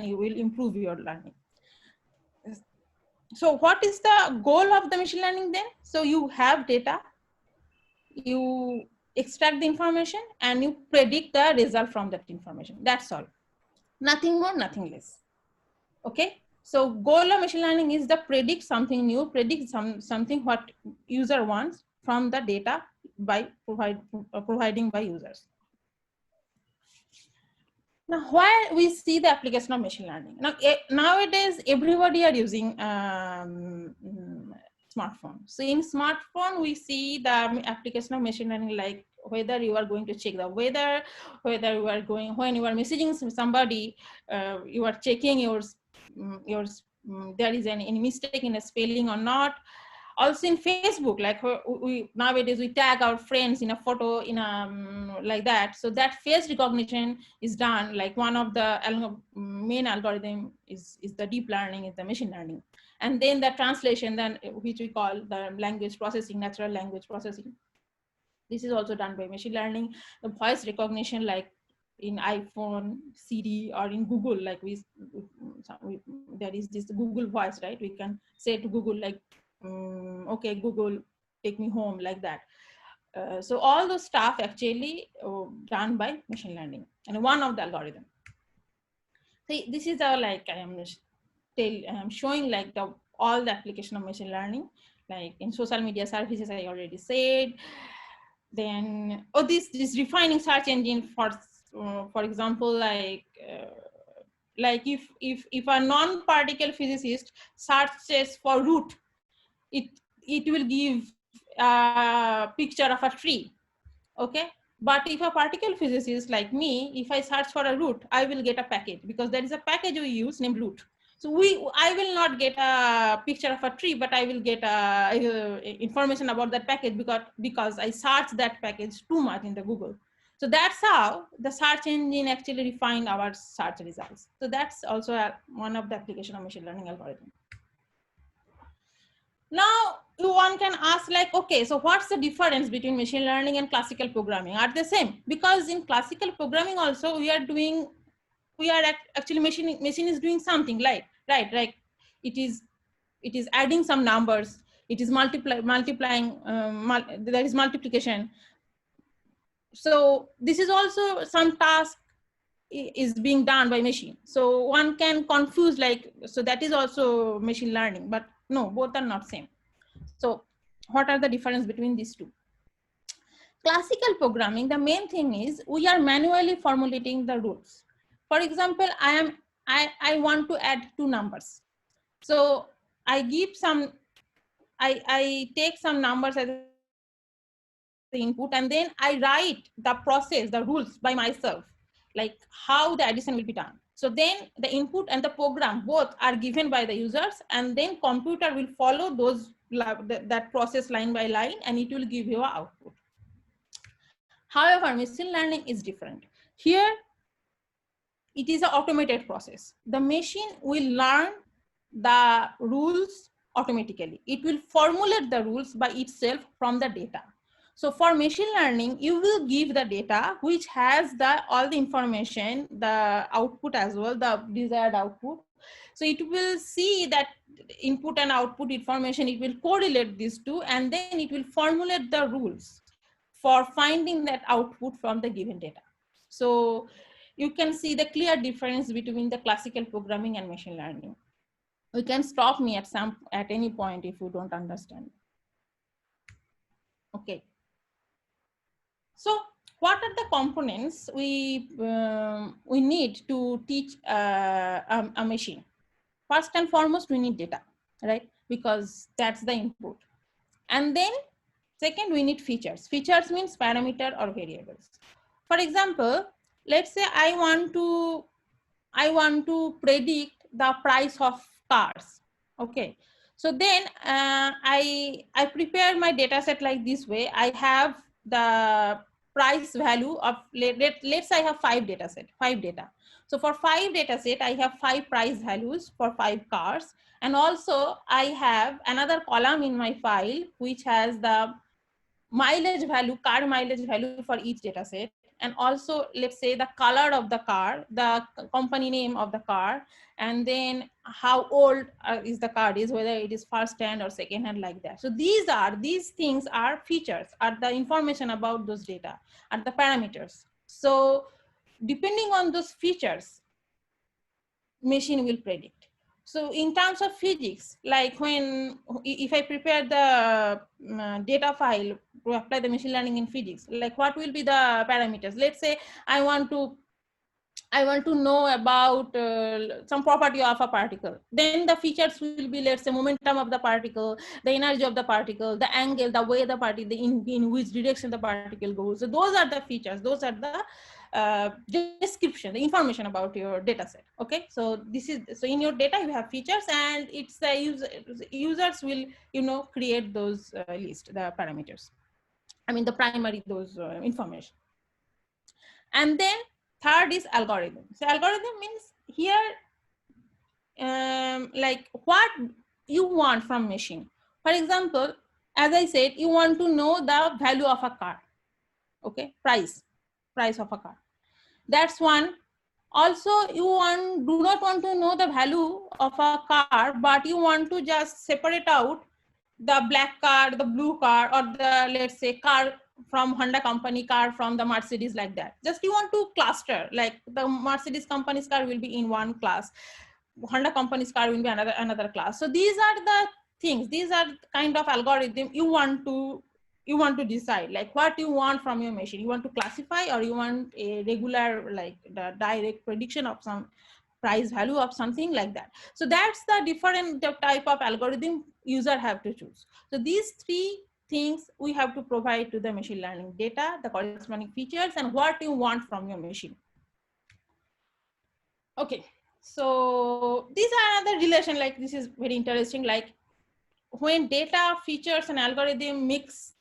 you will improve your learning. So what is the goal of the machine learning then? So you have data, you extract the information, and you predict the result from that information. That's all. Nothing more, nothing less. Okay. So goal of machine learning is to predict something new, predict something what user wants from the data by providing by users. Now, where we see the application of machine learning. Now, nowadays, everybody are using smartphone. So in smartphone, we see the application of machine learning, like whether you are going to check the weather, whether you are going, when you are messaging somebody, you are checking there is any mistake in a spelling or not. Also in Facebook, like we nowadays we tag our friends in a photo in a like that. So that face recognition is done. Like one of the main algorithm is the deep learning, is the machine learning, and then the translation, then which we call the language processing, natural language processing. This is also done by machine learning. The voice recognition, like in iPhone, Siri, or in Google, like there is this Google Voice, right? We can say to Google like, okay, Google, take me home, like that. So all those stuff actually done by machine learning, and one of the algorithm. So this is our, like I am showing like all the application of machine learning, like in social media services, I already said. Then this refining search engine, for example, like if a non-particle physicist searches for root, it will give a picture of a tree. Okay, but if a particle physicist like me, if I search for a root, I will get a package, because there is a package we use named root. So I will not get a picture of a tree, but I will get information about that package because I searched that package too much in the Google. So that's how the search engine actually refined our search results. So that's also one of the application of machine learning algorithm. Now one can ask, like, okay, so what's the difference between machine learning and classical programming? Are they same? Because in classical programming also actually machine is doing something, right? It is adding some numbers, it is multiplying, there is multiplication. So this is also some task is being done by machine. So one can confuse, like, so that is also machine learning, but no, both are not same. So what are the difference between these two? Classical programming, the main thing is we are manually formulating the rules. For example, I want to add two numbers. So I take some numbers as the input, and then I write the process, the rules by myself, like how the addition will be done. So then the input and the program both are given by the users, and then computer will follow that process line by line, and it will give you an output. However, machine learning is different. Here, it is an automated process. The machine will learn the rules automatically. It will formulate the rules by itself from the data. So for machine learning, you will give the data which has all the information, the output as well, the desired output. So it will see that input and output information, it will correlate these two, and then it will formulate the rules for finding that output from the given data. So you can see the clear difference between the classical programming and machine learning. You can stop me at any point if you don't understand. Okay. So what are the components we need to teach a machine? First and foremost, we need data, right? Because that's the input. And then second, we need features. Features means parameter or variables. For example, let's say I want to predict the price of cars. Okay. So then I prepare my data set like this way. I have the price value of, let's say I have five data. So for 5 data set, I have 5 price values for 5 cars. And also I have another column in my file, which has the mileage value, car mileage value for each data set. and also let's say the color of the car, the company name of the car, and then how old is the car is, whether it is first hand or second hand, like that. So these things are features, are the information about those data, are the parameters. So depending on those features, machine will predict. So in terms of physics, like when, if I prepare the data file to apply the machine learning in physics, like what will be the parameters? Let's say I want to know about some property of a particle. Then the features will be, let's say, momentum of the particle, the energy of the particle, the angle, the way the particle, in which direction the particle goes. So those are the features. Those are the description, the information about your data set. Okay, so this is, so in your data you have features, and it's the users will, create those list, the parameters. I mean the primary, those information. And then third is algorithm. So algorithm means here, like what you want from machine. For example, as I said, you want to know the value of a car. Okay, price of a car. That's one. Also, you do not want to know the value of a car, but you want to just separate out the black car, the blue car, or the, let's say, car from Honda company, car from the Mercedes, like that. Just you want to cluster, like the Mercedes company's car will be in one class, Honda company's car will be another class. So these are the things, these are kind of algorithm you want to decide, like what you want from your machine. You want to classify, or you want a regular, like the direct prediction of some price value of something, like that. So that's the different type of algorithm user have to choose. So these three things we have to provide to the machine learning data, the corresponding features, and what you want from your machine. Okay, so these are another relation, like this is very interesting, like when data, features, and algorithm mix,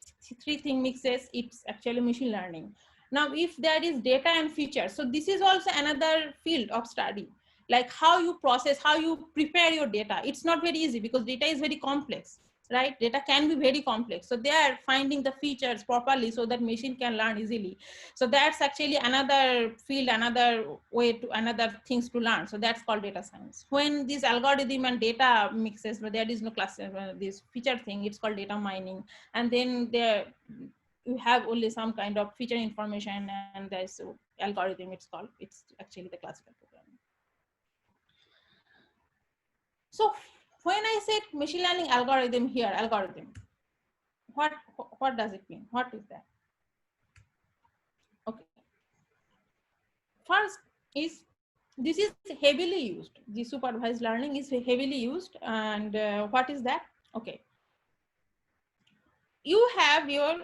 three thing mixes, it's actually machine learning. Now if there is data and features, so this is also another field of study, like how you process, how you prepare your data. It's not very easy because data is very complex, right? Data can be very complex, so they are finding the features properly so that machine can learn easily. So that's actually another field, another way to, another things to learn. So that's called data science. When this algorithm and data mixes, but there is no class, this feature thing, it's called data mining. And then there you have only some kind of feature information, and there's algorithm, it's called, it's actually the classical programming. So when I said machine learning algorithm here, algorithm, what does it mean? What is that? Okay. First is, this is heavily used. The supervised learning is heavily used. And what is that? Okay. You have your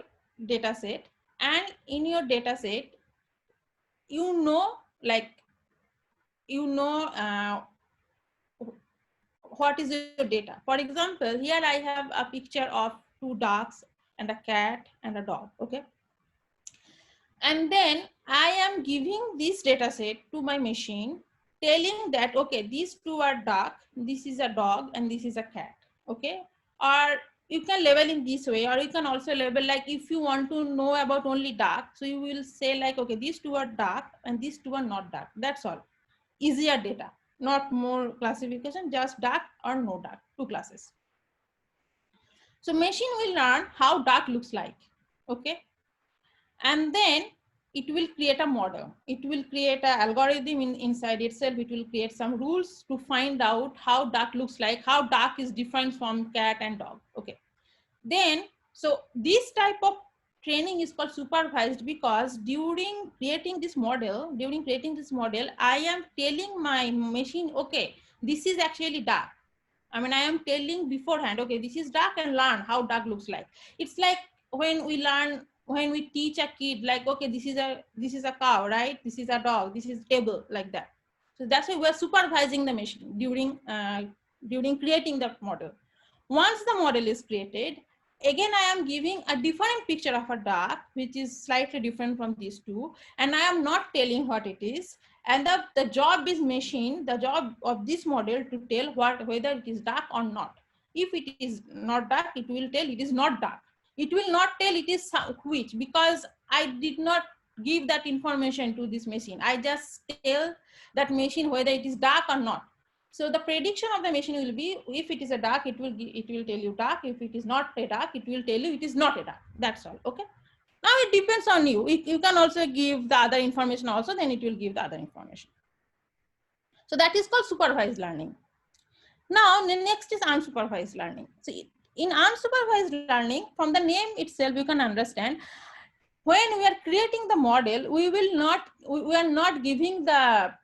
data set, and in your data set, what is your data. For example, here I have a picture of two dogs and a cat and a dog. Okay. And then I am giving this data set to my machine, telling that, okay, these two are dog, this is a dog, and this is a cat. Okay. Or you can label in this way, or you can also label, like if you want to know about only dog, so you will say like, okay, these two are dog and these two are not dog. That's all. Easier data, not more classification, just dark or no dark, two classes. So machine will learn how dark looks like. Okay. And then it will create a model. It will create an algorithm inside itself. It will create some rules to find out how dark looks like, how dark is different from cat and dog. Okay. Then, so this type of training is called supervised, because during creating this model, I am telling my machine, okay, this is actually dark. I mean, I am telling beforehand, okay, this is dark, and learn how dark looks like. It's like when we teach a kid, like, okay, this is a cow, right? This is a dog, this is a table, like that. So that's why we're supervising the machine during creating the model. Once the model is created, again, I am giving a different picture of a dog, which is slightly different from these two, and I am not telling what it is. And the job is machine, the job of this model to tell whether it is dark or not. If it is not dark, it will tell it is not dark. It will not tell it is which, because I did not give that information to this machine. I just tell that machine whether it is dark or not. So the prediction of the machine will be, if it is a dark, it will tell you dark. If it is not a dark, it will tell you it is not a dark. That's all. Okay. Now it depends on you. You can also give the other information also, then it will give the other information. So that is called supervised learning. Now the next is unsupervised learning. So in unsupervised learning, from the name itself, you can understand, when we are creating the model, we are not giving the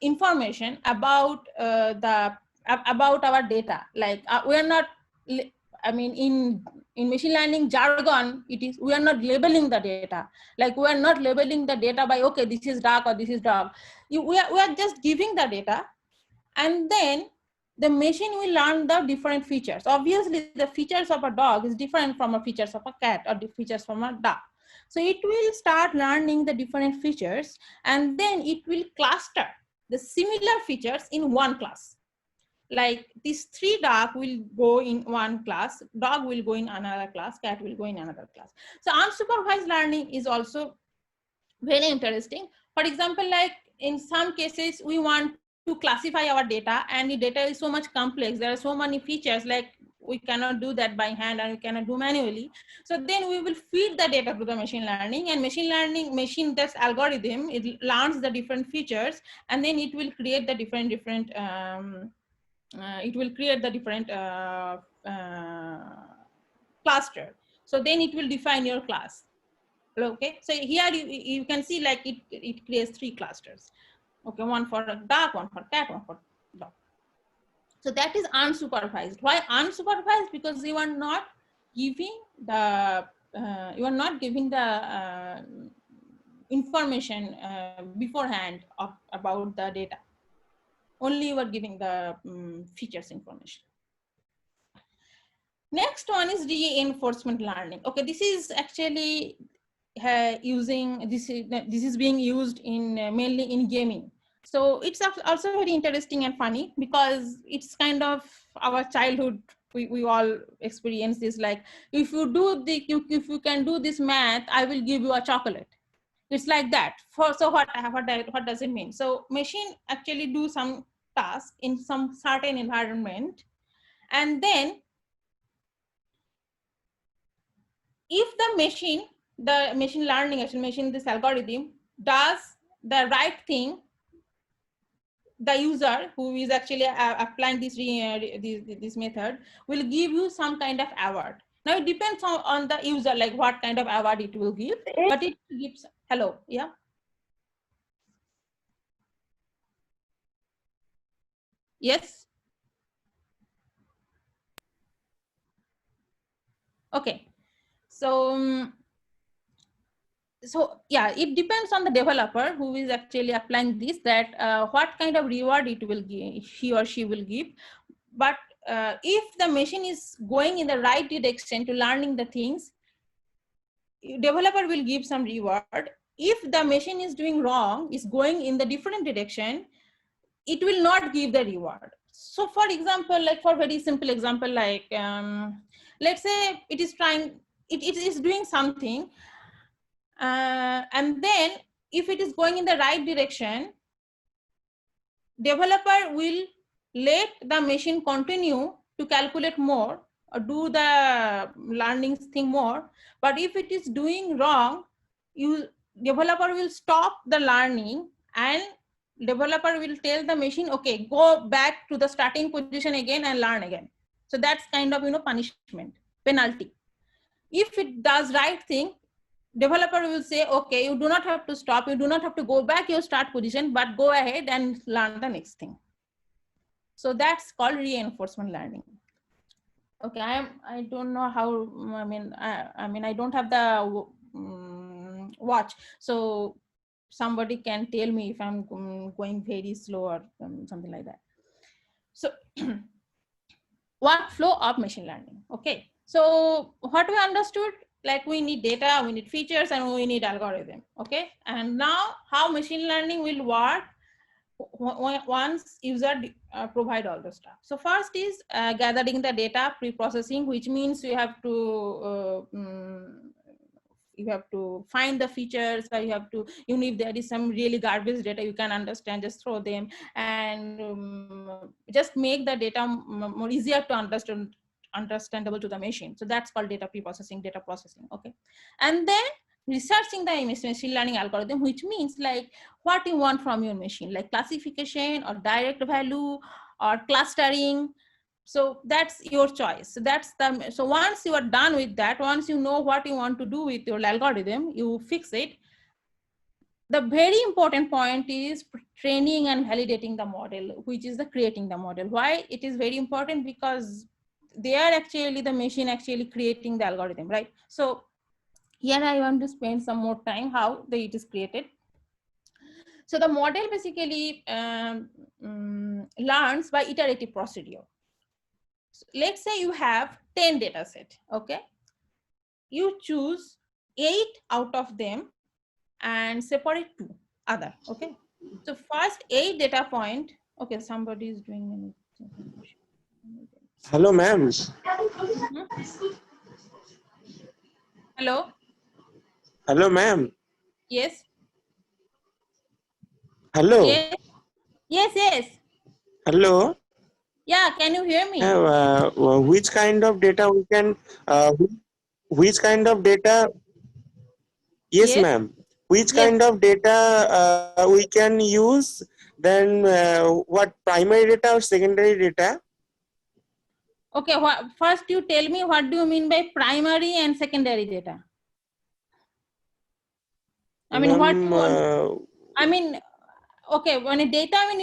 information about about our data. Like we are not, I mean, in machine learning jargon, it is, we are not labeling the data. Like we are not labeling the data by, okay, this is dark or this is dark. We are just giving the data, and then the machine will learn the different features. Obviously, the features of a dog is different from the features of a cat or the features from a dog. So it will start learning the different features, and then it will cluster the similar features in one class. Like these 3 dog will go in one class, dog will go in another class, cat will go in another class. So unsupervised learning is also very interesting. For example, like in some cases, we want to classify our data, and the data is so much complex. There are so many features, like we cannot do that by hand and we cannot do manually. So then we will feed the data to the machine learning, and machine this algorithm, it learns the different features, and then it will create the different cluster. So then it will define your class. Okay, so here you can see, like it creates 3 clusters. Okay, one for a dog, one for cat, one for dog. So that is unsupervised. Why unsupervised? Because you are not giving the information beforehand about the data. Only you are giving the features information. Next one is reinforcement learning. Okay, this is actually this is being used in mainly in gaming. So it's also very interesting and funny, because it's kind of our childhood. We all experience this. Like, if you can do this math, I will give you a chocolate. It's like that. So what does it mean? So machine actually do some task in some certain environment, and then if the machine learning, actually this algorithm does the right thing, the user who is actually applying this method will give you some kind of award. Now it depends on the user, like what kind of award it will give, but it gives. Hello, yeah. Yes. Okay. So so yeah, it depends on the developer who is actually applying this, that what kind of reward it will give, he or she will give. But if the machine is going in the right direction to learning the things, developer will give some reward. If the machine is doing wrong, is going in the different direction, it will not give the reward. So for example, like for very simple example, like let's say it is doing something, and then if it is going in the right direction, developer will let the machine continue to calculate more or do the learning thing more. But if it is doing wrong, developer will stop the learning, and developer will tell the machine, okay, go back to the starting position again and learn again. So that's kind of punishment, penalty. If it does right thing, developer will say, okay, you do not have to stop, you do not have to go back your start position, but go ahead and learn the next thing. So that's called reinforcement learning. Okay, I don't know how, I mean I don't have the watch, so somebody can tell me if I'm going very slow or something like that. So workflow of machine learning. Okay, so what we understood, like we need data, we need features, and we need algorithm. Okay, and now how machine learning will work once user provide all the stuff. So first is gathering the data, pre-processing, which means you have to you have to find the features, or you have to, even if there is some really garbage data you can understand, just throw them, and just make the data more easier to understandable to the machine. So that's called data pre-processing, data processing. Okay, and then researching the machine learning algorithm, which means like what you want from your machine, like classification or direct value or clustering. So that's your choice. So that's the, so once you are done with that, once you know what you want to do with your algorithm, you fix it. The very important point is training and validating the model, which is the creating the model. Why it is very important? Because they are actually the machine actually creating the algorithm, right? So here I want to spend some more time how it is created. So the model basically learns by iterative procedure. So let's say you have 10 data set, okay? You choose 8 out of them and separate 2 other, okay? So first 8 data point, okay, somebody is doing anything. Hello, ma'am. Hello? Hello, ma'am. Yes? Hello. Yes? Yes, yes. Hello. Yeah, can you hear me? Which kind of data we can? Which kind of data? Yes, Yes? ma'am. Which Yes. kind of data we can use? Then what primary data or secondary data? Okay, first you tell me what do you mean by primary and secondary data? I mean, what Ma'am, you, I mean, okay, when a data, I mean,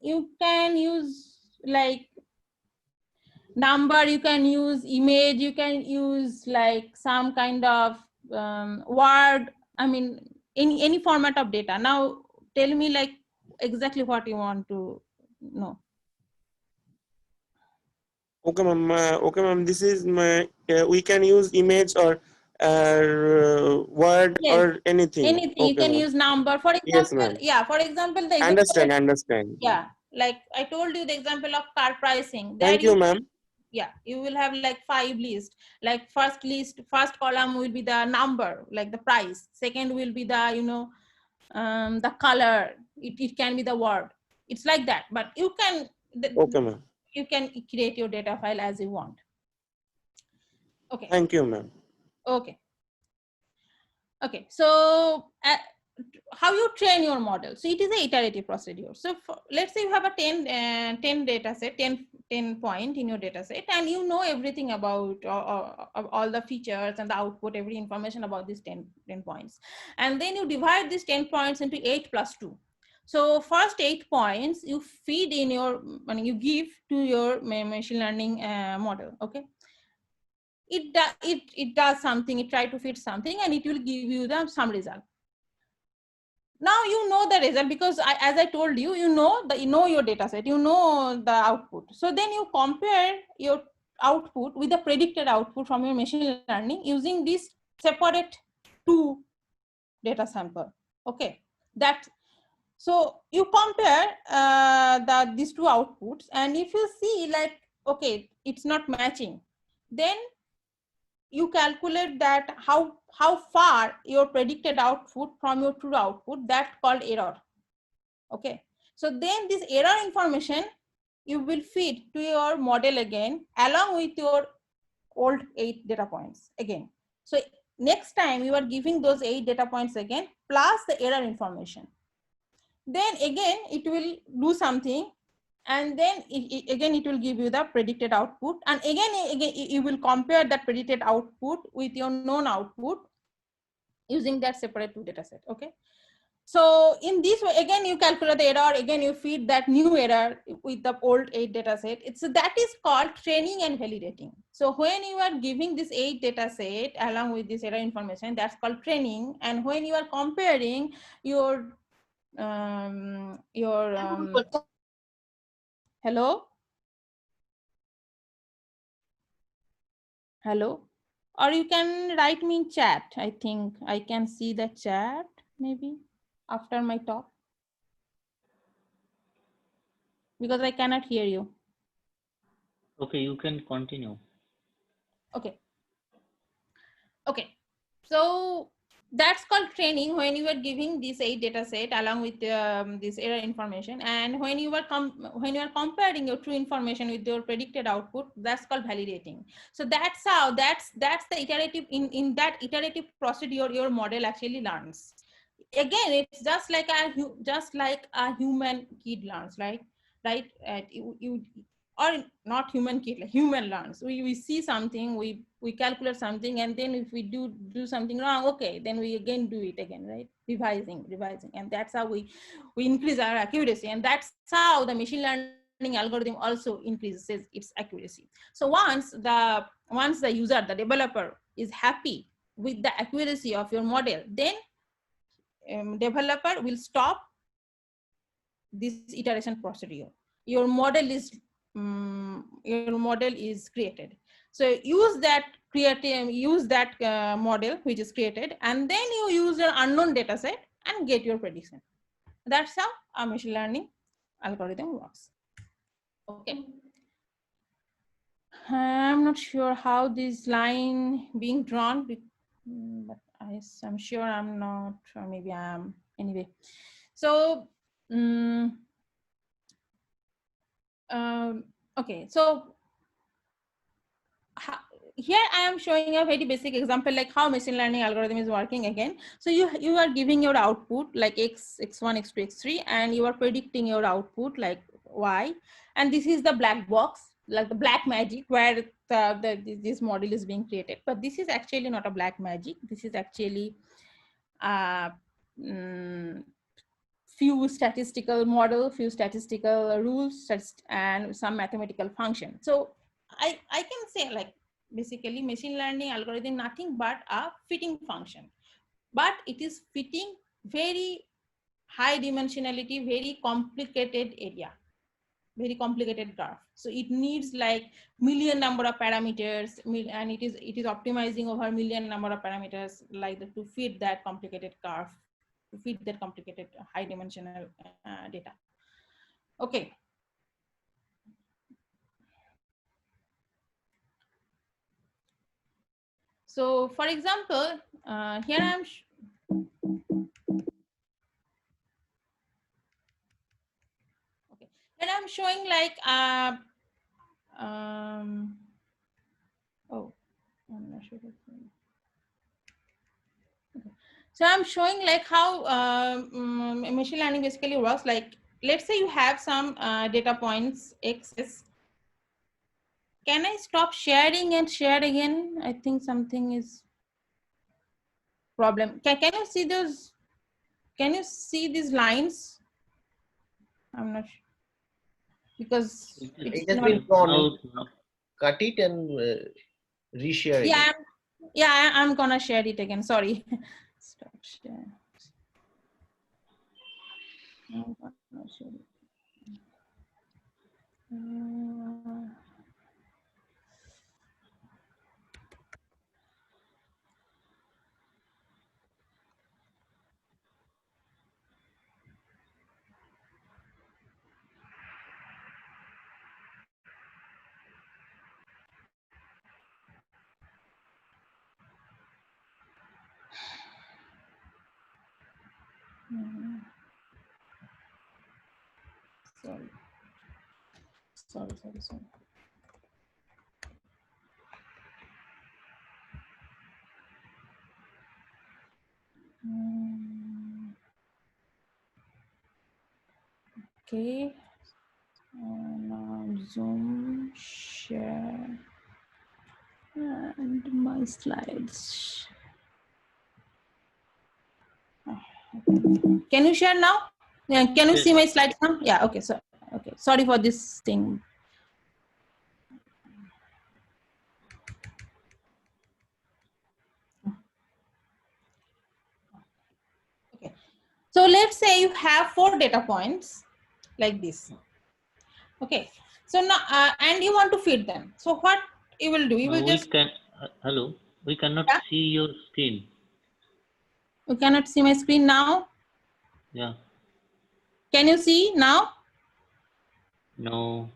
you can use like number, you can use image, you can use like some kind of word, I mean, any format of data. Now tell me like exactly what you want to know. okay, ma'am. Okay, ma'am. This is my. We can use image or word Yes, or anything. anything. You Okay, can ma'am. use number, for Yes, example. ma'am. Yeah, for example, the example Understand. Understand. yeah, like I told you the example of car pricing, there Thank you, you, ma'am. yeah, you will have like 5 lists. Like first column will be the number, like the price. Second will be the, you know, the color. It can be the word. It's like that, but you can Okay, ma'am. you can create your data file as you want. Okay. Thank you, ma'am. Okay. Okay, so how you train your model? So it is a iterative procedure. So let's say you have a 10 data set, 10 point in your data set, and you know everything about all the features and the output, every information about these 10 points. And then you divide these 10 points into 8 plus 2. So first 8 points you feed in your, when you give to your machine learning model, okay? It does something, it try to fit something, and it will give you some result. Now you know the result because as I told you, you know your data set, you know the output. So then you compare your output with the predicted output from your machine learning using this separate 2 data sample. Okay, that, so you compare these 2 outputs, and if you see like, okay, it's not matching, then you calculate that how far your predicted output from your true output, that called error. Okay, so then this error information you will feed to your model again along with your old 8 data points again. So next time you are giving those 8 data points again plus the error information, then again it will do something, and then again it will give you the predicted output, and again you will compare that predicted output with your known output using that separate 2 data set. Okay, so in this way again you calculate the error, again you feed that new error with the old 8 data set. It's, that is called training and validating. So when you are giving this 8 data set along with this error information, that's called training. And when you are comparing your hello, hello, or you can write me in chat. I think I can see the chat maybe after my talk, because I cannot hear you. Okay, you can continue. Okay. Okay. So that's called training, when you are giving this 8 data set along with this error information, and when you are comparing your true information with your predicted output, that's called validating. So that's how that's the iterative, in that iterative procedure your model actually learns. Again, it's just like a human kid learns, right? You or not human kid, like human learns. We see something, we calculate something, and then if we do something wrong, okay, then we again do it again, right? Revising, and that's how we increase our accuracy, and that's how the machine learning algorithm also increases its accuracy. So once the user, the developer, is happy with the accuracy of your model, then developer will stop this iteration procedure. Your model is created. So use that model which is created, and then you use your unknown data set and get your prediction. That's how a machine learning algorithm works. Okay. I'm not sure how this line being drawn, but I'm sure I'm not, or maybe I am. Anyway, so okay, so here I am showing a very basic example, like how machine learning algorithm is working again. So you are giving your output like x1, x2, x3, and you are predicting your output like y, and this is the black box, like the black magic, where this model is being created. But this is actually not a black magic. This is actually few statistical model, few statistical rules, and some mathematical function. So I can say, like, basically machine learning algorithm nothing but a fitting function, but it is fitting very high dimensionality, very complicated area, very complicated graph. So it needs like million number of parameters, and it is optimizing over million number of parameters, like to fit that complicated graph, to fit that complicated high dimensional data. Okay. So for example, here I am okay. Here I'm showing like oh, I'm not sure. Okay. So I'm showing like how machine learning basically works. Like, let's say you have some data points x's. Can I stop sharing and share again? I think something is problem. Can you see those? Can you see these lines? I'm not sure, because It it's has not. been drawn. No. Cut it and reshare Yeah, again. I'm gonna share it again. Sorry. Stop share. I'm gonna share it. Sorry. Okay. Now Zoom, share, and my slides. Can you share now? Yeah, can you see my slides now? Yeah, okay. So okay, sorry for this thing. Okay. So let's say you have 4 data points like this. Okay. So now and you want to fit them. So what you will do? You will just Hello. We cannot see your screen. You cannot see my screen now. Yeah. Can you see now? No.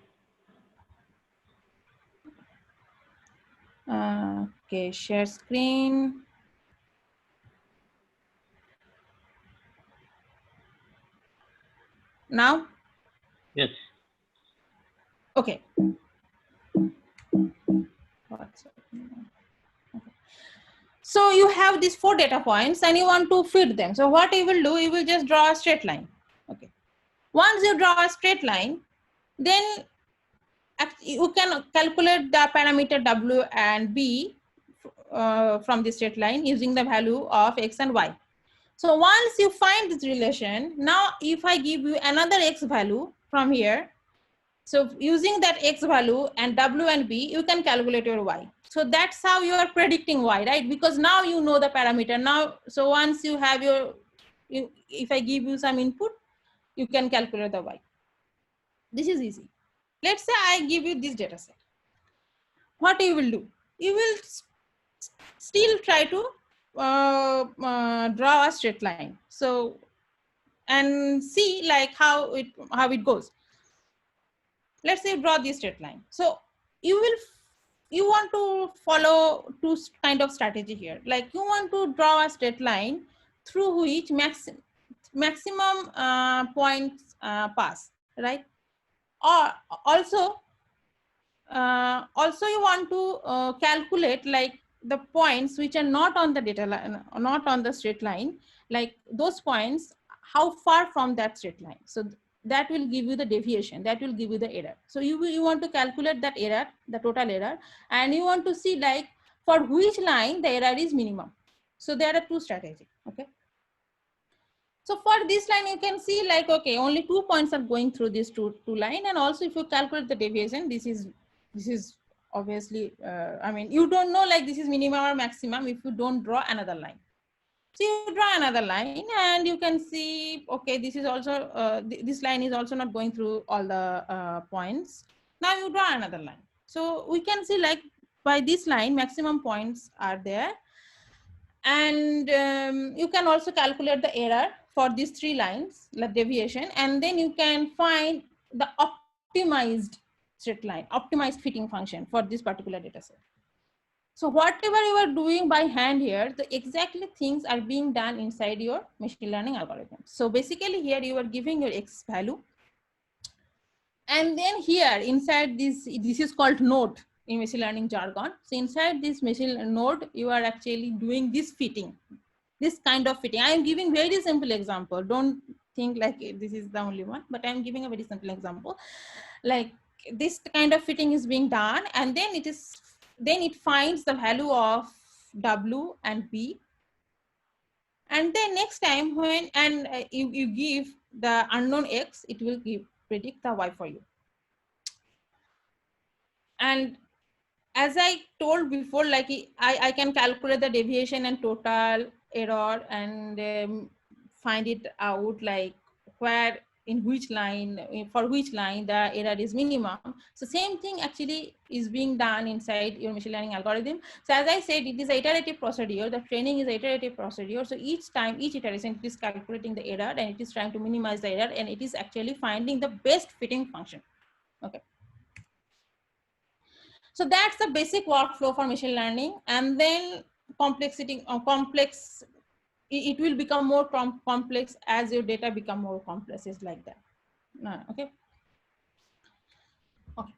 Okay, share screen. Now? Yes. Okay. So you have these 4 data points and you want to fit them. So what you will do, you will just draw a straight line. Okay. Once you draw a straight line, then you can calculate the parameter W and B from the straight line using the value of X and Y. So once you find this relation, now if I give you another X value from here, so using that X value and W and B, you can calculate your Y. So that's how you are predicting Y, right? Because now you know the parameter. Now, so once you have your, if I give you some input, you can calculate the Y. This is easy. Let's say I give you this data set. What you will do? You will still try to draw a straight line. So, and see like how it goes. Let's say draw this straight line. So you want to follow 2 kind of strategy here. Like you want to draw a straight line through which maximum points pass, right? Or also you want to calculate like the points which are not on the data line, not on the straight line, like those points, how far from that straight line. So that will give you the deviation, that will give you the error. So you want to calculate that error, the total error, and you want to see like for which line the error is minimum. So there are 2 strategies. Okay. So for this line, you can see like, okay, only 2 points are going through this two line. And also if you calculate the deviation, this is obviously, I mean, you don't know like this is minimum or maximum if you don't draw another line. So you draw another line and you can see, okay, this is also, this line is also not going through all the points. Now you draw another line. So we can see like by this line, maximum points are there. And you can also calculate the error for these 3 lines, like deviation, and then you can find the optimized straight line, optimized fitting function for this particular data set. So whatever you are doing by hand here, the exactly things are being done inside your machine learning algorithm. So basically here you are giving your X value. And then here inside this is called node in machine learning jargon. So inside this machine node, you are actually doing this fitting, this kind of fitting. I am giving very simple example. Don't think like this is the only one, but I am giving a very simple example. Like this kind of fitting is being done, and then it finds the value of W and B. And then next time when you give the unknown X, it will predict the Y for you. And as I told before, like I can calculate the deviation and total error and find it out like where in which line, for which line the error is minimum. So same thing actually is being done inside your machine learning algorithm. So as I said, it is an iterative procedure. The training is an iterative procedure. So each time, each iteration, it is calculating the error and it is trying to minimize the error, and it is actually finding the best fitting function. Okay. So that's the basic workflow for machine learning. And then complexity, it will become more complex as your data become more complex. It's like that. Okay. Okay.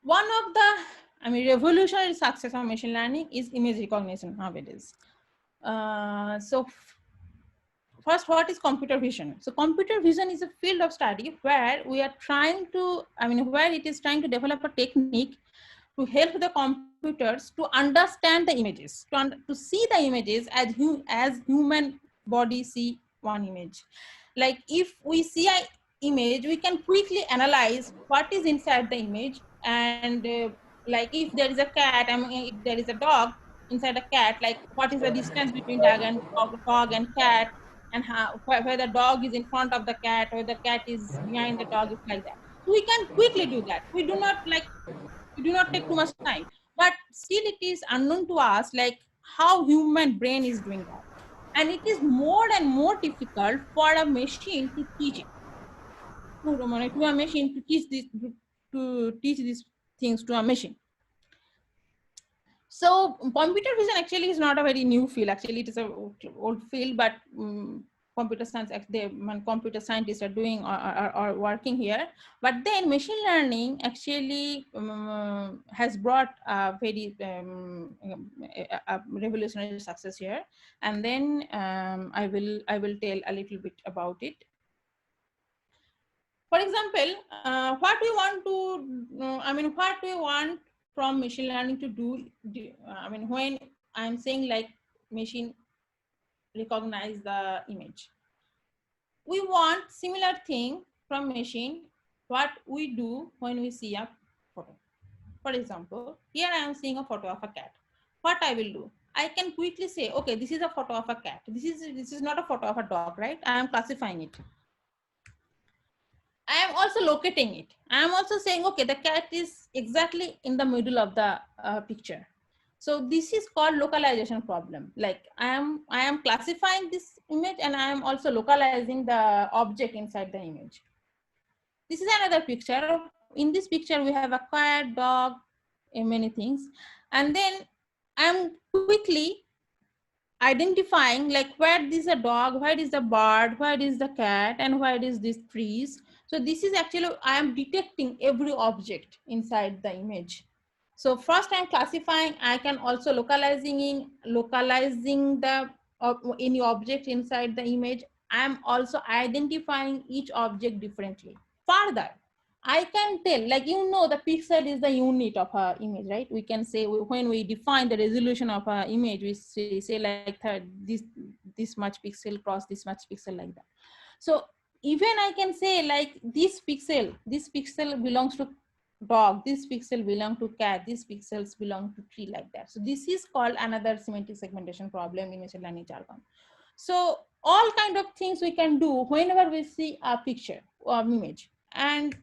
One of the, revolutionary success of machine learning is image recognition nowadays. So first, what is computer vision? So computer vision is a field of study where we are trying to, where it is trying to develop a technique to help the computers to understand the images, to see the images as human body see one image. Like if we see an image, we can quickly analyze what is inside the image. And like if there is a cat, if there is a dog inside a cat, like what is the distance between dog and cat, and how, where the dog is in front of the cat, or the cat is behind the dog, it's like that. So we can quickly do that. We do not take too much time, but still it is unknown to us like how human brain is doing that. And it is more and more difficult for a machine to teach it. To a machine to teach these things to a machine. So computer vision actually is not a very new field. Actually, it is an old field, but computer science, computer scientists are doing or working here. But then machine learning actually has brought a very a revolutionary success here. And then I will tell a little bit about it. For example, what we want to, what we want from machine learning to do, when I'm saying like machine recognize the image, we want similar thing from machine what we do when we see a photo. For example, here I am seeing a photo of a cat. What I will do, I can quickly say, okay, this is a photo of a cat. This is not a photo of a dog, right? I am classifying it. I am also locating it. I am also saying, okay, the cat is exactly in the middle of the picture. So this is called localization problem. Like I am classifying this image and I am also localizing the object inside the image. This is another picture. In this picture, we have a cat, dog, and many things. And then I am quickly identifying like where is the dog, where is the bird, where is the cat, and where is this trees. So this is actually, I am detecting every object inside the image. So first I'm classifying, I can also localizing the any object inside the image. I'm also identifying each object differently. Further, I can tell, like, the pixel is the unit of a image, right? We can say when we define the resolution of an image, we say like this much pixel cross this much pixel, like that. So even I can say like this pixel belongs to dog, this pixel belong to cat, these pixels belong to tree, like that. So this is called another semantic segmentation problem in machine learning jargon. So all kind of things we can do whenever we see a picture or image, and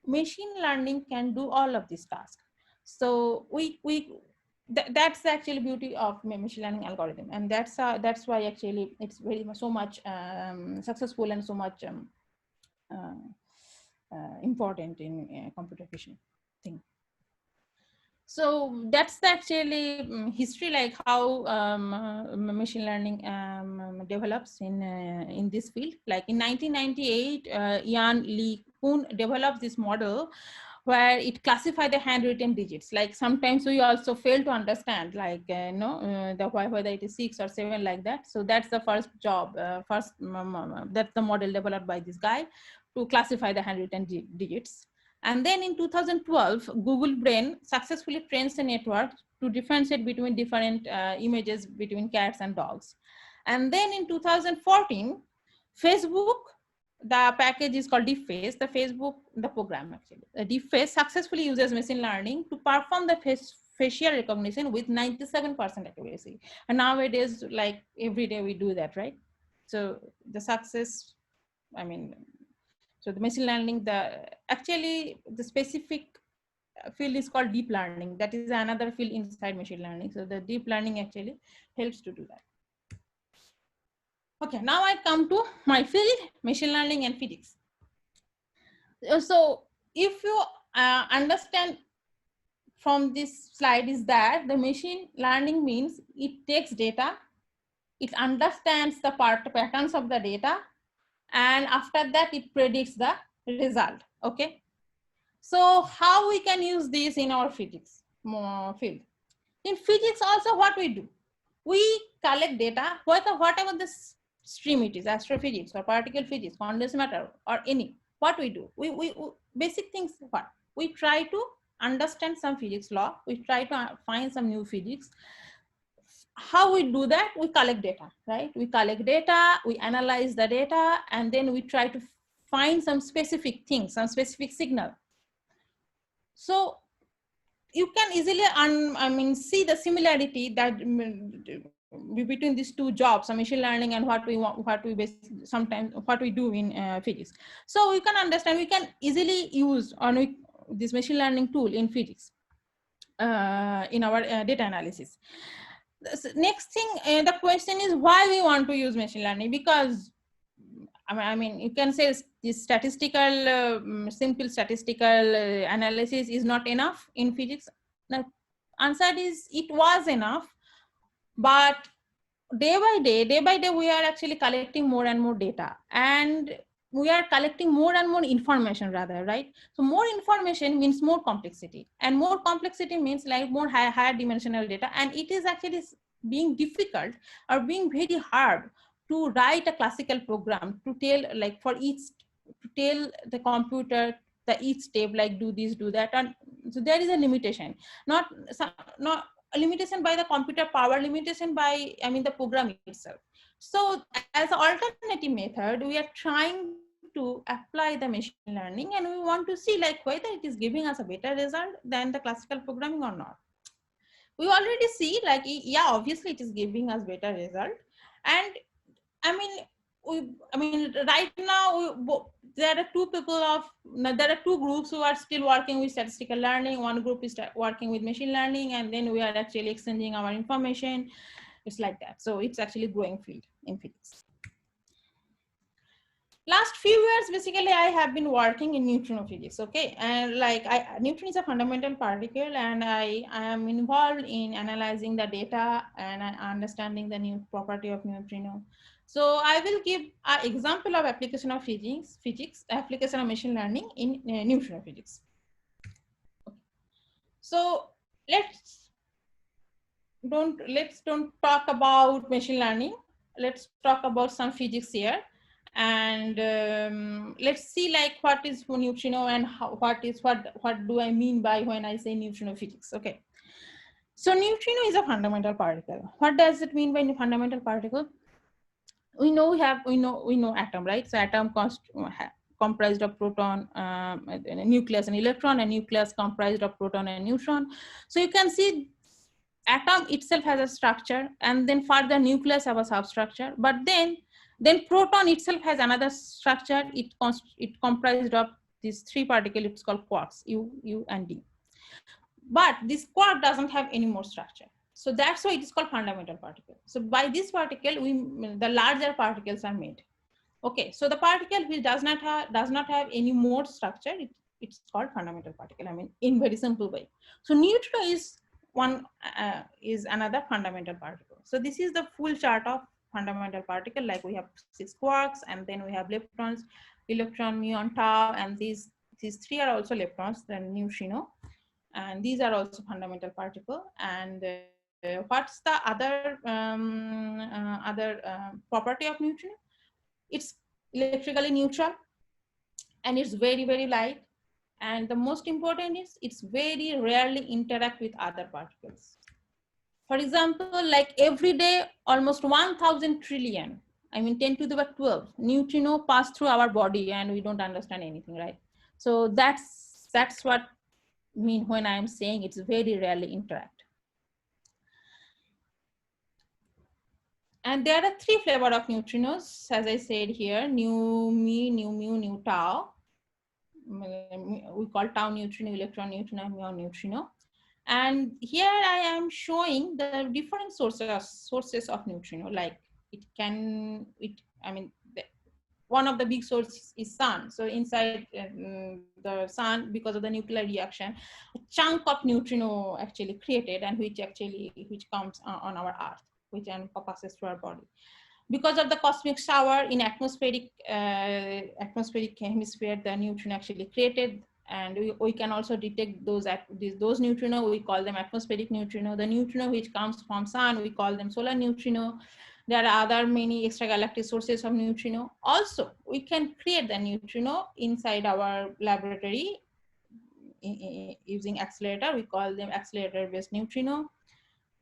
machine learning can do all of these tasks. So that's the actual beauty of machine learning algorithm, and that's why actually it's very much so much successful and so much important in computer vision thing. So that's actually history, like how machine learning develops in this field. Like in 1998, Jan LeCun developed this model where it classified the handwritten digits. Like sometimes we also fail to understand, like whether it is 6 or 7, like that. So that's the first job, that's the model developed by this guy to classify the handwritten digits. And then in 2012, Google Brain successfully trains a network to differentiate between different images between cats and dogs. And then in 2014, Facebook, the package is called DeepFace, the program actually. DeepFace successfully uses machine learning to perform the facial recognition with 97% accuracy. And nowadays, like every day we do that, right? So the success, so the machine learning, actually the specific field is called deep learning. That is another field inside machine learning. So the deep learning actually helps to do that. Okay, now I come to my field, machine learning and physics. So if you understand from this slide is that the machine learning means it takes data, it understands the patterns of the data, and after that it predicts the result. Okay, so how we can use this in our physics field? In physics also, what we do, we collect data, whatever the stream it is, astrophysics or particle physics, condensed matter, or any, what we do, we basic things, what we try to understand some physics law, we try to find some new physics. How we do that? We collect data, right? We collect data, we analyze the data, and then we try to find some specific things, some specific signal. So you can easily see the similarity that between these two jobs, machine learning and what we do in physics. So we can understand, we can easily use this machine learning tool in physics in our data analysis. Next thing, the question is why we want to use machine learning, because you can say this simple statistical analysis is not enough in physics. The answer is it was enough, but day by day, we are actually collecting more and more data, and we are collecting more and more information rather, right? So more information means more complexity, and more complexity means like more higher dimensional data. And it is actually being difficult or being very hard to write a classical program to tell like for each, to tell the computer the each step, like do this, do that. And so there is a limitation, not a limitation by the computer power, limitation by, I mean, the program itself. So as an alternative method, we are trying to apply the machine learning, and we want to see like whether it is giving us a better result than the classical programming or not. We already see like, yeah, obviously it is giving us better result. And I mean, right now there are there are two groups who are still working with statistical learning. One group is working with machine learning, and then we are actually exchanging our information. It's like that. So it's actually growing field in physics. Last few years, basically, I have been working in neutrino physics. Okay, and like neutron is a fundamental particle, and I am involved in analyzing the data and understanding the new property of neutrino. So I will give an example of application of physics, application of machine learning in neutrino physics. Okay. So let's don't talk about machine learning. Let's talk about some physics here. And let's see like what is neutrino and what do I mean by when I say neutrino physics. Okay, so neutrino is a fundamental particle. What does it mean by fundamental particle? We know atom, right? So atom comprised of proton, a nucleus and electron, and nucleus comprised of proton and neutron. So you can see atom itself has a structure, and then further nucleus have a substructure, but then proton itself has another structure. It comprised of these three particles. It's called quarks, U, and D. But this quark doesn't have any more structure. So that's why it is called fundamental particle. So by this particle, the larger particles are made. Okay, so the particle which does not have any more structure, it's called fundamental particle. I mean, in very simple way. So neutrino is another fundamental particle. So this is the full chart of fundamental particle. Like we have 6 quarks, and then we have leptons, electron, muon, tau, and these three are also leptons, then neutrino, and these are also fundamental particle. And what's the other property of neutrino? It's electrically neutral, and it's very, very light. And the most important is it's very rarely interact with other particles. For example, like every day, almost 1,000 trillion, I mean 10 to the power 12 neutrino pass through our body, and we don't understand anything, right? So that's what I mean when I'm saying it's very rarely interact. And there are 3 flavors of neutrinos, as I said here: nu, me, nu, mu, nu, tau. We call tau neutrino, electron neutrino, and muon neutrino. And here I am showing the different sources of neutrino. Like one of the big sources is sun. So inside the sun, because of the nuclear reaction, a chunk of neutrino actually created, and which comes on our Earth, which then passes through our body. Because of the cosmic shower in atmospheric hemisphere, the neutrino actually created, and we can also detect those neutrino. We call them atmospheric neutrino. The neutrino which comes from sun, we call them solar neutrino. There are other many extragalactic sources of neutrino. Also, we can create the neutrino inside our laboratory using accelerator. We call them accelerator-based neutrino.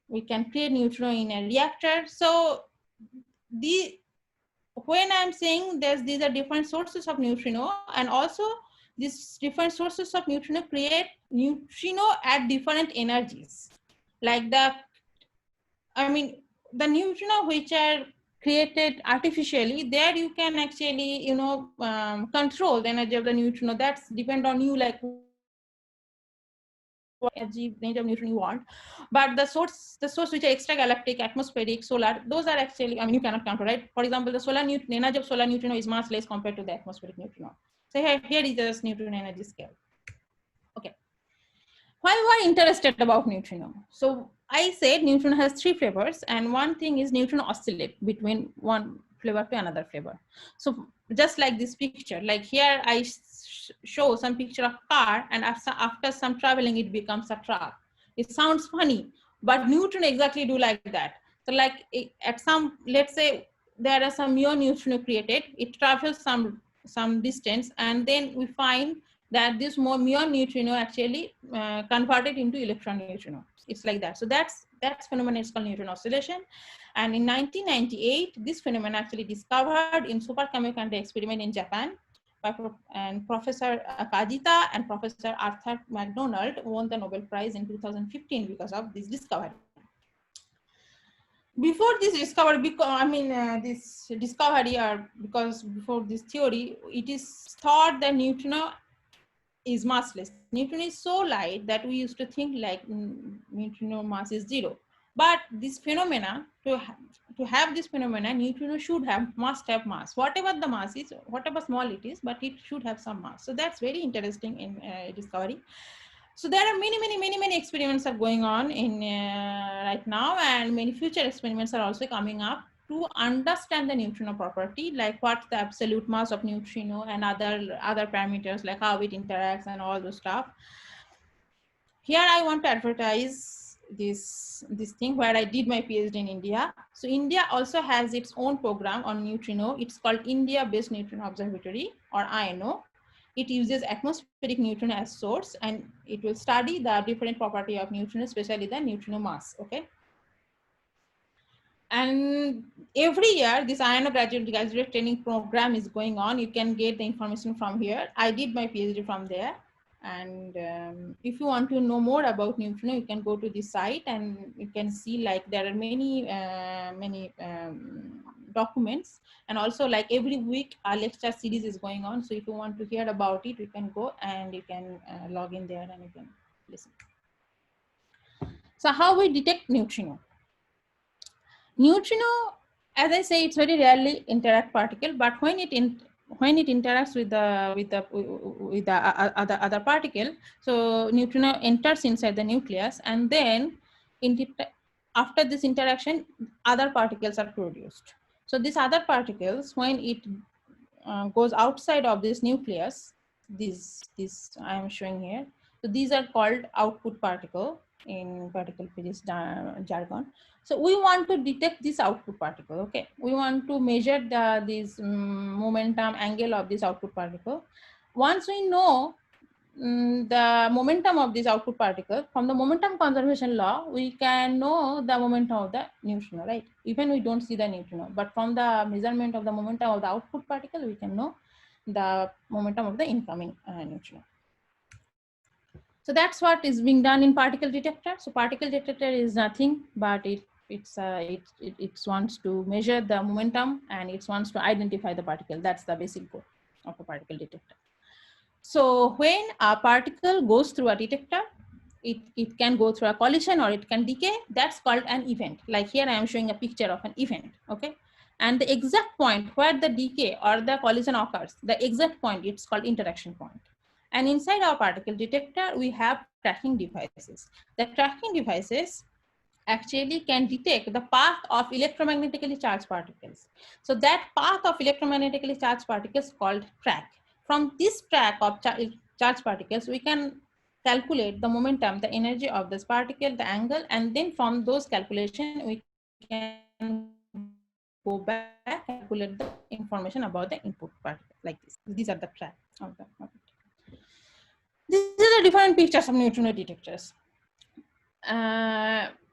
We can create neutrino in a reactor. So when I'm saying these are different sources of neutrino, and also these different sources of neutrino create neutrino at different energies. Like the neutrino which are created artificially, there you can actually control the energy of the neutrino. That's depend on you, like what energy range of neutrino you want. But the source which are extragalactic, atmospheric, solar, those are actually, you cannot control, right? For example, the energy of solar neutrino is much less compared to the atmospheric neutrino. So here is the neutrino energy scale. Okay. Why we are interested about neutrino? So I said neutrino has 3 flavors, and one thing is neutrino oscillate between one flavor to another flavor. So just like this picture, like here I show some picture of car, and after some traveling, it becomes a truck. It sounds funny, but neutrino exactly do like that. So like at some, let's say there are some muon neutrino created, it travels some distance, and then we find that this muon neutrino actually converted into electron neutrino. It's like that. So that's phenomenon is called neutron oscillation. And in 1998, this phenomenon actually discovered in Super Kamiokande experiment in Japan by Professor Kajita and Professor Arthur McDonald won the Nobel Prize in 2015 because of this discovery. Before this discovery, this discovery, or because before this theory, it is thought that neutrino is massless. Neutrino is so light that we used to think like neutrino mass is 0. But this phenomena, to have this phenomena, neutrino must have mass. Whatever the mass is, whatever small it is, but it should have some mass. So that's very interesting in discovery. So there are many experiments are going on in right now, and many future experiments are also coming up to understand the neutrino property, like what's the absolute mass of neutrino and other parameters, like how it interacts and all those stuff. Here I want to advertise this thing where I did my PhD in India. So India also has its own program on neutrino. It's called India Based Neutrino Observatory, or INO. It uses atmospheric neutrino as source, and it will study the different property of neutrino, especially the neutrino mass. Okay. And every year, this INO graduate training program is going on. You can get the information from here. I did my PhD from there. And if you want to know more about neutrino, you can go to this site, and you can see like there are many documents, and also like every week a lecture series is going on. So if you want to hear about it, you can go and you can log in there and you can listen. So how we detect neutrino? Neutrino, as I say, it's very rarely interact particle, but when it interacts with the other particle, so neutrino enters inside the nucleus, and then after this interaction, other particles are produced. So these other particles, when it goes outside of this nucleus, this I am showing here. So these are called output particle in particle physics jargon. So we want to detect this output particle. Okay, we want to measure this momentum angle of this output particle. Once we know the momentum of this output particle, from the momentum conservation law, we can know the momentum of the neutrino, right? Even we don't see the neutrino, but from the measurement of the momentum of the output particle, we can know the momentum of the incoming neutrino. So that's what is being done in particle detector. So particle detector is nothing, but it wants to measure the momentum, and it wants to identify the particle. That's the basic goal of a particle detector. So when a particle goes through a detector, it can go through a collision or it can decay. That's called an event. Like here I am showing a picture of an event, okay? And the exact point where the decay or the collision occurs, the exact point, it's called interaction point. And inside our particle detector, we have tracking devices. The tracking devices actually can detect the path of electromagnetically charged particles. So that path of electromagnetically charged particles called track. From this track of charged particles, we can calculate the momentum, the energy of this particle, the angle, and then from those calculations, we can go back and calculate the information about the input particle like this. These are the track of the particle. These are the different pictures of neutrino detectors.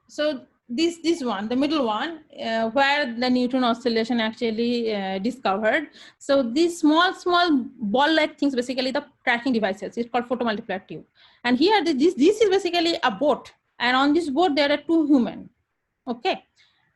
So this one, the middle one, where the neutron oscillation actually discovered. So these small ball-like things, basically the tracking devices. It's called photomultiplier tube. And here this is basically a boat, and on this boat there are 2 humans. Okay,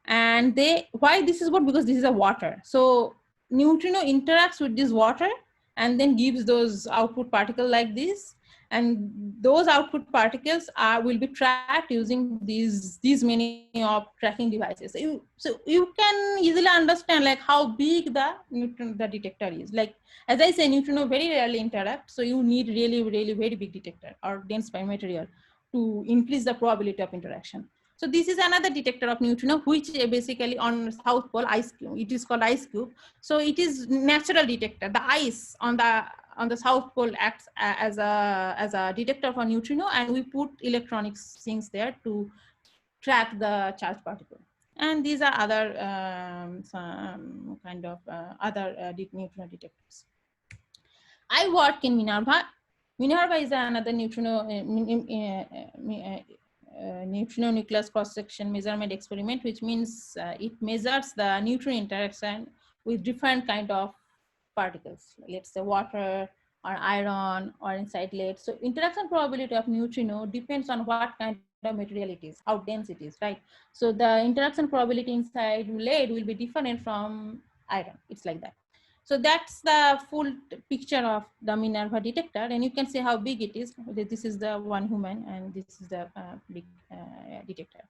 and why this is boat? Because this is a water. So neutrino interacts with this water and then gives those output particle like this. And those output particles will be tracked using these many of tracking devices. So you can easily understand like how big the detector is. Like as I say, neutrino very rarely interact, so you need really very big detector or dense material to increase the probability of interaction. So this is another detector of neutrino, which basically on South Pole ice cube. It is called ice cube. So it is natural detector. The ice on the South Pole acts as a detector for neutrino, and we put electronics things there to track the charged particle. And these are other some kind of other neutrino detectors. I work in Minerva. Minerva is another neutrino neutrino nucleus cross-section measurement experiment, which means it measures the neutron interaction with different kind of particles, let's say water or iron or inside lead. So interaction probability of neutrino depends on what kind of material it is, how dense it is, right? So the interaction probability inside lead will be different from iron. It's like that. So that's the full picture of the Minerva detector, and you can see how big it is. This is the one human, and this is the big detector.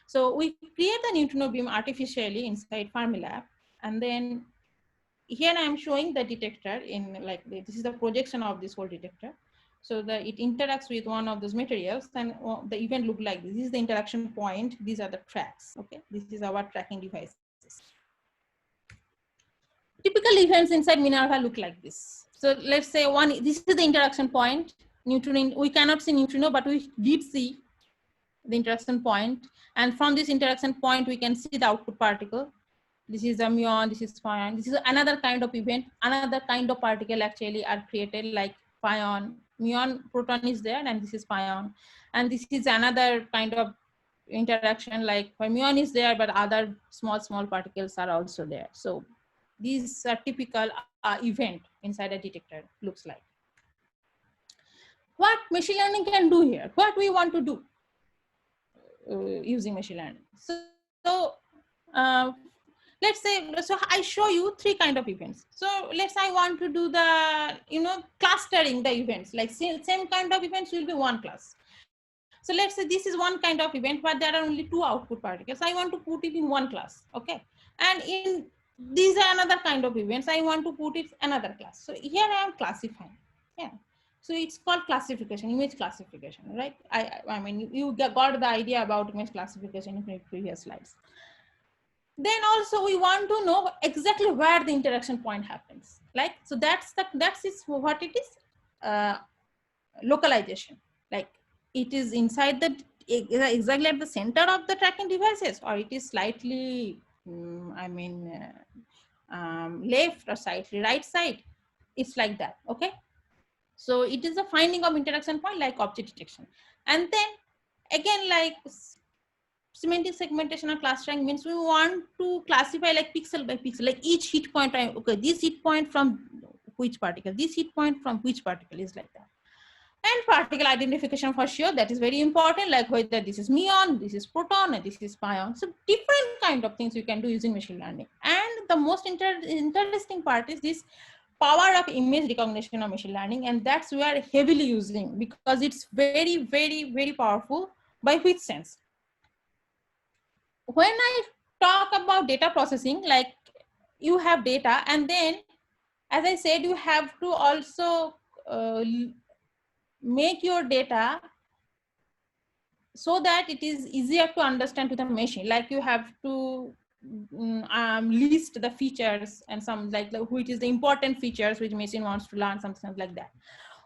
So we create the neutrino beam artificially inside Fermilab, and then here I am showing the detector in like this is the projection of this whole detector. So it interacts with one of those materials, and the event look like this. This is the interaction point. These are the tracks. Okay, this is our tracking device. Typical events inside Minerva look like this. So let's say this is the interaction point. Neutrino, we cannot see neutrino, but we did see the interaction point. And from this interaction point, we can see the output particle. This is a muon, this is pion. This is another kind of event. Another kind of particle actually are created like pion. Muon proton is there, and this is pion. And this is another kind of interaction like muon is there, but other small particles are also there. So these are typical event inside a detector looks like. What machine learning can do here? What we want to do using machine learning? So let's say, so I show you three kind of events. So let's say I want to do the, clustering the events, like same kind of events will be one class. So let's say this is one kind of event, but there are only two output particles. I want to put it in one class, okay? And in these are another kind of events. I want to put it another class. So here I am classifying, yeah. So it's called classification, image classification, right? I mean, you got the idea about image classification in the previous slides. Then also we want to know exactly where the interaction point happens. Like, so that's what it is, localization. Like it is inside the, exactly at the center of the tracking devices, or it is slightly, left or slightly right side. It's like that, okay? So it is a finding of interaction point like object detection. And then again, like semantic segmentation or clustering means we want to classify like pixel by pixel, like each hit point, okay, this hit point from which particle, this hit point from which particle is like that. And particle identification for sure, that is very important, like whether this is muon, this is proton, and this is pion. So different kind of things you can do using machine learning. And the most interesting part is this power of image recognition of machine learning, and that's we are heavily using because it's very powerful. By which sense? When I talk about data processing, like you have data, and then as I said, you have to also make your data so that it is easier to understand to the machine. Like you have to list the features and some like which is the important features which machine wants to learn, something like that.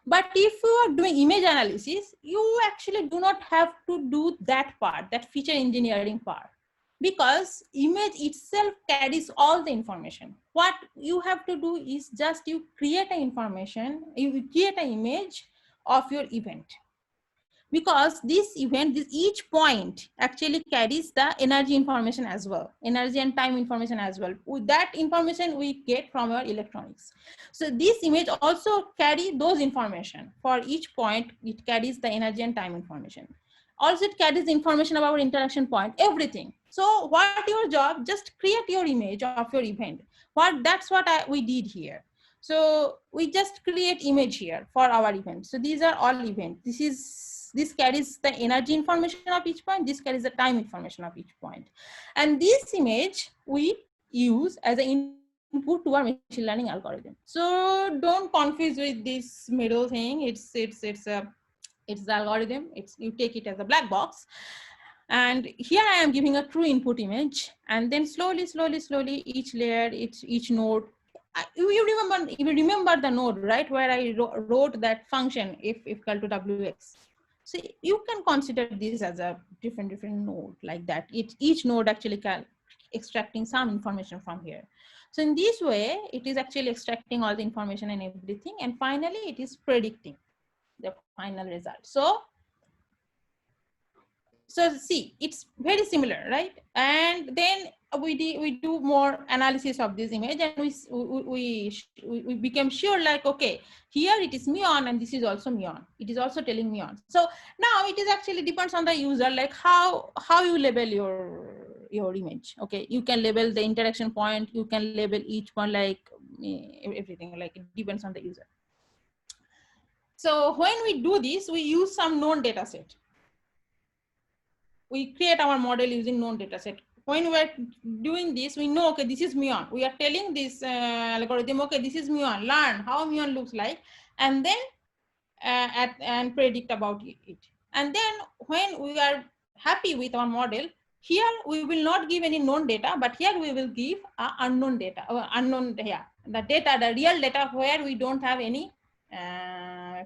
But if you are doing image analysis, you actually do not have to do that part, that feature engineering part, because image itself carries all the information. What you have to do is just you create an information, you create an image of your event. Because this event, each point actually carries the energy information as well, energy and time information as well. With that information we get from our electronics. So this image also carry those information. For each point, it carries the energy and time information. Also, it carries information about our interaction point, everything. So what your job, just create your image of your event. That's what we did here. So we just create image here for our event. So these are all events. This carries the energy information of each point. This carries the time information of each point. And this image we use as an input to our machine learning algorithm. So don't confuse with this middle thing. It's the algorithm. You take it as a black box. And here I am giving a true input image, and then slowly, each layer, each node. You remember the node, right? Where I wrote that function if equal to wx. So you can consider this as a different node like that. Each node actually extracting some information from here. So in this way, it is actually extracting all the information and everything, and finally it is predicting the final result. So see, it's very similar, right? And then we do more analysis of this image, and we became sure, like, okay, here it is muon, and this is also muon. It is also telling muon. So now it is actually depends on the user, like how you label your image. Okay, you can label the interaction point, you can label each one, like everything, like it depends on the user. So when we do this, we use some known data set. We create our model using known data set. When we are doing this, we know, okay, this is muon. We are telling this algorithm, okay, this is muon, learn how muon looks like, and then and predict about it. And then when we are happy with our model, here we will not give any known data, but here we will give unknown data, the data, the real data, where we don't have any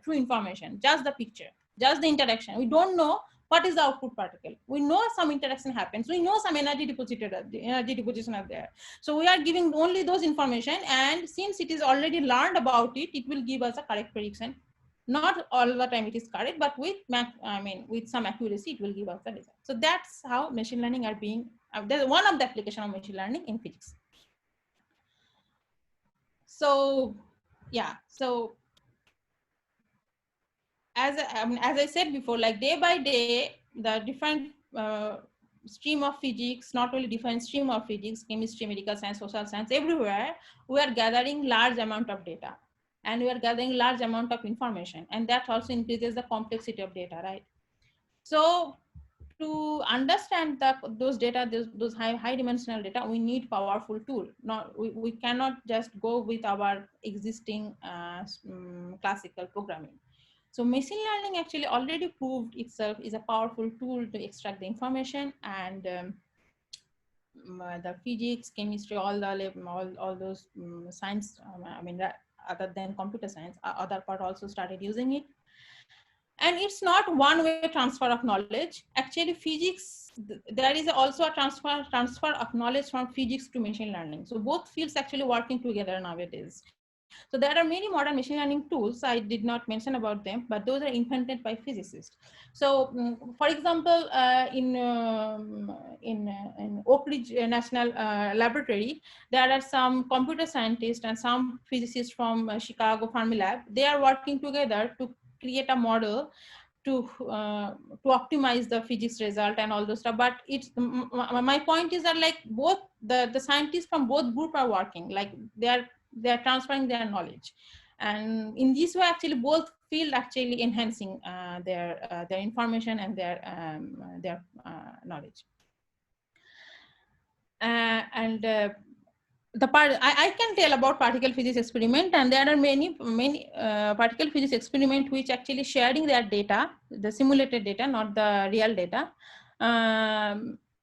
true information, just the picture, just the interaction. We don't know what is the output particle. We know some interaction happens. We know some energy deposition are there. So we are giving only those information, and since it is already learned about it, it will give us a correct prediction. Not all the time it is correct, but with some accuracy, it will give us the result. So that's how machine learning are being. There's one of the application of machine learning in physics. So yeah, so as I said before, like day by day, the different stream of physics, not only different stream of physics, chemistry, medical science, social science, everywhere, we are gathering large amount of data, and we are gathering large amount of information, and that also increases the complexity of data, right? So to understand those data, those high dimensional data, we need powerful tool. We cannot just go with our existing classical programming. So machine learning actually already proved itself is a powerful tool to extract the information, and the physics, chemistry, all those science, other than computer science, other part also started using it. And it's not one-way transfer of knowledge. Actually, physics, there is also a transfer of knowledge from physics to machine learning. So both fields actually working together nowadays. So there are many modern machine learning tools. I did not mention about them, but those are invented by physicists. So, for example, in Oak Ridge National Laboratory, there are some computer scientists and some physicists from Chicago Fermilab. They are working together to create a model to optimize the physics result and all those stuff. But it's my point is that, like, both the scientists from both group are working, like they are transferring their knowledge, and in this way actually both field actually enhancing their information and their knowledge. The part I can tell about particle physics experiment, and there are many particle physics experiment which actually sharing their data, the simulated data, not the real data.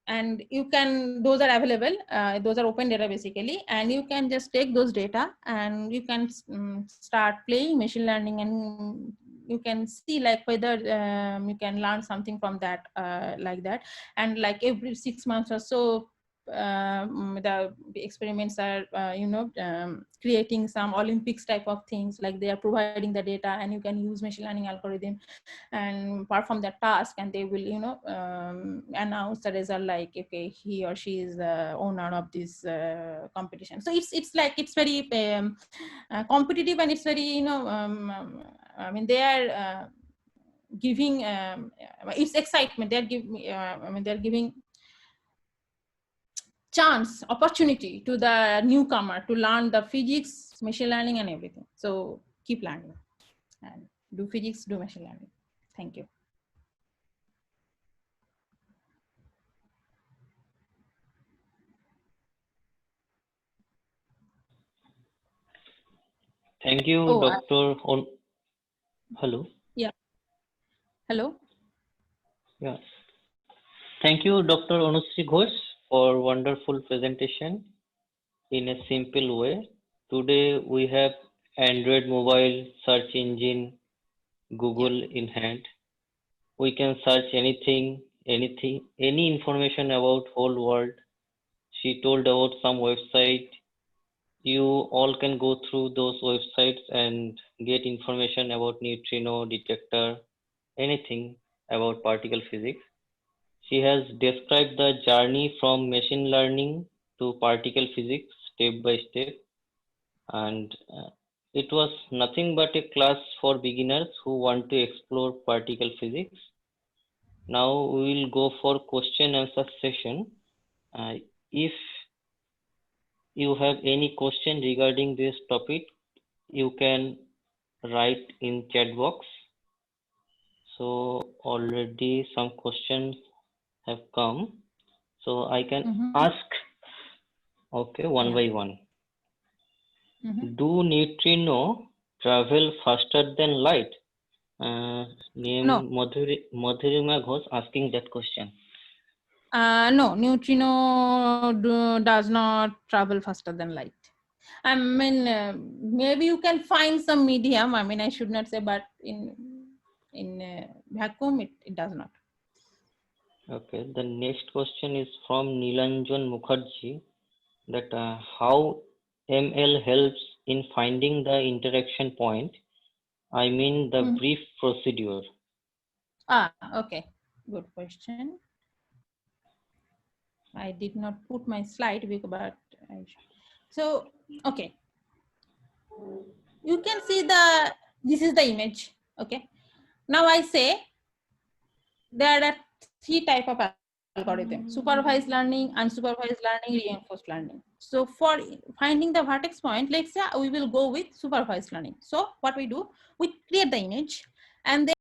And you can, those are available, those are open data basically, and you can just take those data and you can start playing machine learning, and you can see like whether you can learn something from that, like that. And like every 6 months or so, the experiments are creating some Olympics type of things, like they are providing the data, and you can use machine learning algorithm and perform that task, and they will announce the result, like, okay, he or she is the owner of this competition. So it's like it's very competitive, and it's very they are giving it's excitement. They're giving chance, opportunity to the newcomer to learn the physics, machine learning, and everything. So keep learning and do physics, do machine learning. Thank you. Thank you, Dr. Hello. Yeah. Hello. Yeah. Thank you, Dr. Anushree Ghosh, for wonderful presentation in a simple way. Today we have Android mobile search engine, Google in hand. We can search anything, any information about whole world. She told about some website. You all can go through those websites and get information about neutrino detector, anything about particle physics. She has described the journey from machine learning to particle physics step by step, and it was nothing but a class for beginners who want to explore particle physics. Now we will go for question answer session. If you have any question regarding this topic, you can write in chat box. So already some questions have come. So I can ask, okay, one by one. Do neutrino travel faster than light? Name No. Madhurima Ghosh asking that question. No, neutrino does not travel faster than light. I mean, maybe you can find some medium. I mean, I should not say, but in vacuum, it does not. Okay, the next question is from Nilanjan Mukherjee, that how ML helps in finding the interaction point. I mean the brief procedure. Okay, good question. I did not put my slide, but so okay. You can see this is the image. Okay. Now I say there are three types of algorithm: supervised learning, unsupervised learning, reinforced learning. So for finding the vertex point, let's say we will go with supervised learning. So what we do, we create the image and then